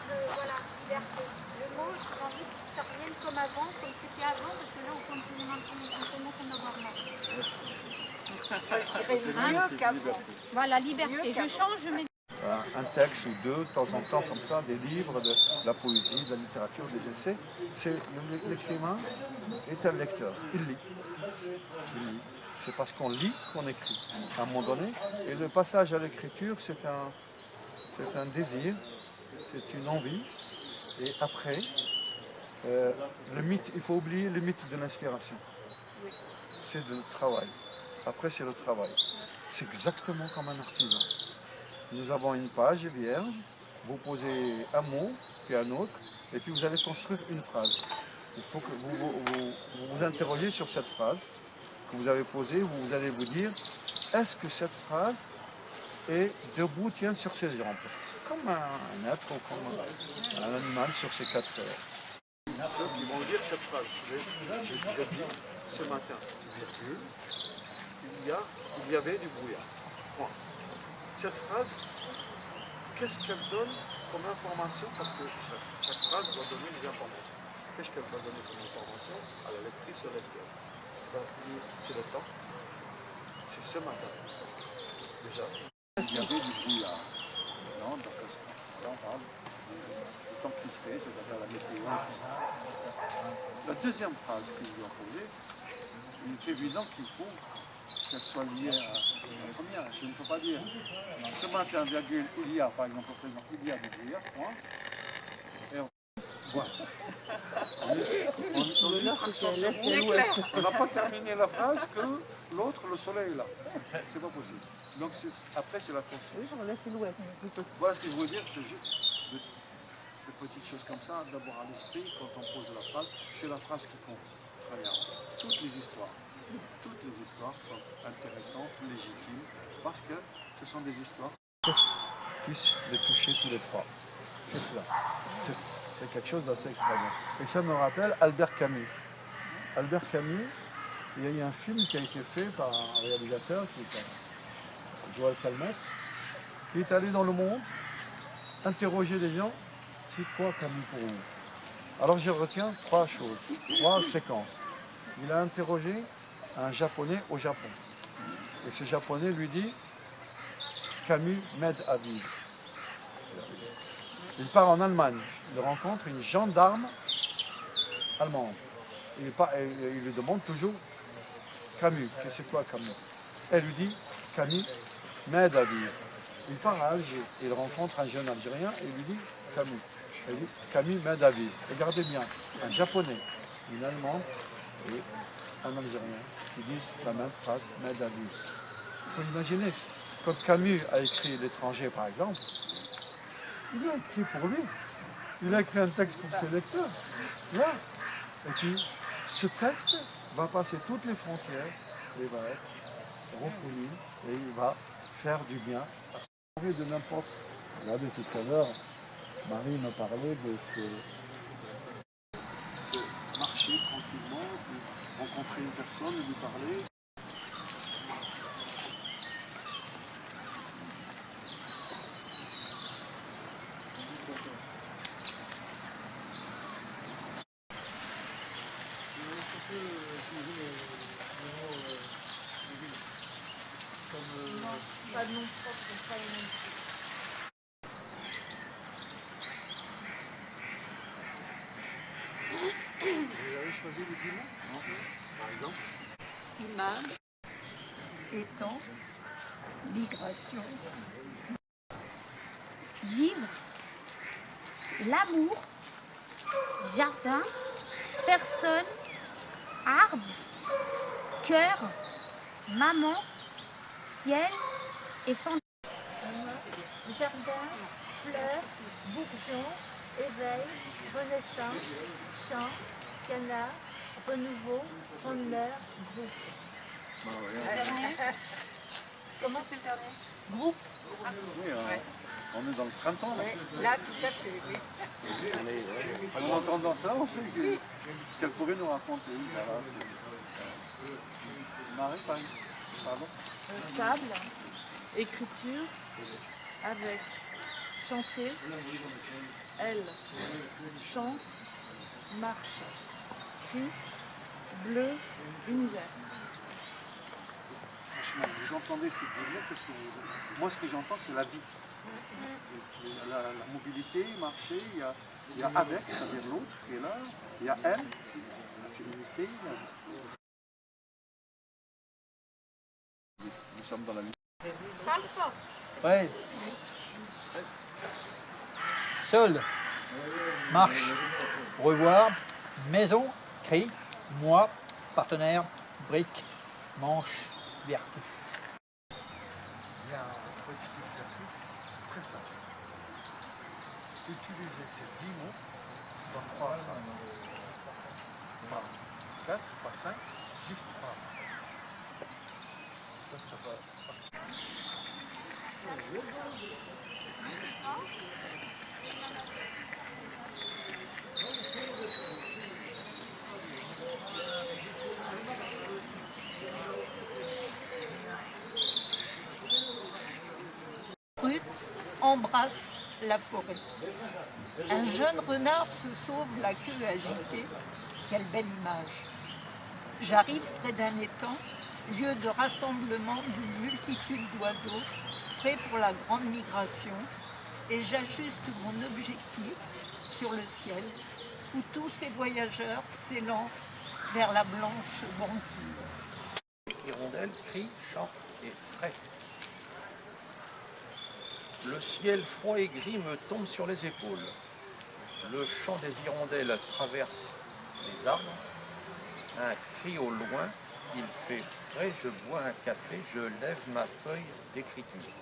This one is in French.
Voilà, liberté. Le mot, j'ai envie que ça revienne comme avant, comme c'était avant, parce que là, on commence à en avoir marre. Je dirais mieux qu'avant. Voilà, liberté. Je change, je mets... Un texte ou deux, de temps en temps, comme ça, des livres, de la poésie, de la littérature, des essais. L'écrivain est un lecteur. Il lit. C'est parce qu'on lit qu'on écrit, à un moment donné. Et le passage à l'écriture, c'est un désir, c'est une envie. Et après, le mythe, il faut oublier le mythe de l'inspiration. C'est le travail. Après, c'est le travail. C'est exactement comme un artisan. Nous avons une page vierge, vous posez un mot, puis un autre, et puis vous allez construire une phrase. Il faut que vous interrogiez sur cette phrase que vous avez posée, vous allez vous dire, est-ce que cette phrase est debout, tient sur ses jambes? C'est comme un être ou comme un animal sur ses quatre ceux qui vont lire cette phrase. Je disais bien ce matin, virgule, il y avait du brouillard. Point. Cette phrase, qu'est-ce qu'elle donne comme information? Parce que chaque phrase doit donner des informations. Qu'est-ce qu'elle doit donner comme information à la lectrice et au lecteur? C'est le temps. C'est ce matin. Déjà. Il y avait du brouillard. Non, donc là on parle du temps qu'il fait, c'est-à-dire la météo, tout ça. La deuxième phrase que je dois poser, il est évident qu'il faut qu'elle soit liée à la première. Je ne peux pas dire ce matin, virgule, il y a, par exemple, au présent, il y a du brouillard, point. Et voilà. On n'a pas terminé la phrase que l'autre, le soleil est là. C'est pas possible. Donc après, c'est la construction. Voilà ce que je veux dire, c'est juste de petites choses comme ça, d'avoir à l'esprit quand on pose la phrase, c'est la phrase qui compte. Toutes les histoires sont intéressantes, légitimes, parce que ce sont des histoires qui puissent les toucher tous les trois. C'est cela. C'est quelque chose d'assez extraordinaire. Et ça me rappelle Albert Camus. Albert Camus, il y a eu un film qui a été fait par un réalisateur qui est Joël Calmette, qui est allé dans le monde interroger les gens. C'est quoi Camus pour vous? Alors je retiens trois choses, trois séquences. Il a interrogé un japonais au Japon. Et ce japonais lui dit, Camus m'aide à vivre. Il part en Allemagne. Il rencontre une gendarme allemande. Il lui demande toujours, Camus, qu'est-ce que c'est quoi Camus? Elle lui dit, Camus m'aide à vivre. Il part à Alger. Il rencontre un jeune Algérien et il lui dit, Camus. Elle dit, Camus m'aide à vivre. Regardez bien, un japonais, une allemande et un algérien qui disent la même phrase, m'aide à vivre. Il faut imaginer, quand Camus a écrit L'étranger par exemple, il a écrit pour lui. Il a écrit un texte pour ses lecteurs. Là. Et puis, ce texte va passer toutes les frontières et va être reconnu et il va faire du bien à ce de n'importe. Regardez tout à l'heure, Marie me parlait de marcher tranquillement, de rencontrer une personne et lui parler. Pas de nom propre, pas les noms. Vous avez choisi les dimanches, non? Par exemple. Image, étang, migration. Vivre, l'amour, jardin, personne, arbre, cœur, maman, ciel et sang. Jardin, fleurs, bourgeon, éveil, renaissance, chant, canard, renouveau, honneur, groupe. Comment c'est le dernier? Groupe. Oui, on est dans le printemps. Là, tout à fait, oui. En entendant ça, on sait ce qu'elle pourrait nous raconter. Voilà, Marie, pardon. Table, écriture, avec chanter, elle, chance, marche, cri, bleu, univers. Franchement, vous entendez ces délires, qu'est-ce que vous... Moi, ce que j'entends, c'est la vie. La mobilité, marcher, il y a avec, c'est-à-dire l'autre qui est là, il y a elle, la féminité. Nous sommes dans la vie. Parle fort. Ouais. Seul, marche, revoir, maison, cri, moi, partenaire, brique, manche, vertu. Il y a un petit exercice très simple. Utilisez ces 10 mots dans 3 phrases. Pas 4, pas 5, juste 3 phrases. Ça va. Ruth embrasse la forêt. Un jeune renard se sauve la queue agitée. Quelle belle image. J'arrive près d'un étang, lieu de rassemblement d'une multitude d'oiseaux, prêts pour la grande migration, et j'ajuste mon objectif sur le ciel, où tous ces voyageurs s'élancent vers la blanche banquise. Hirondelle crie, chante et frais. Le ciel froid et gris me tombe sur les épaules. Le chant des hirondelles traverse les arbres. Un cri au loin, il fait frais, je bois un café, je lève ma feuille d'écriture.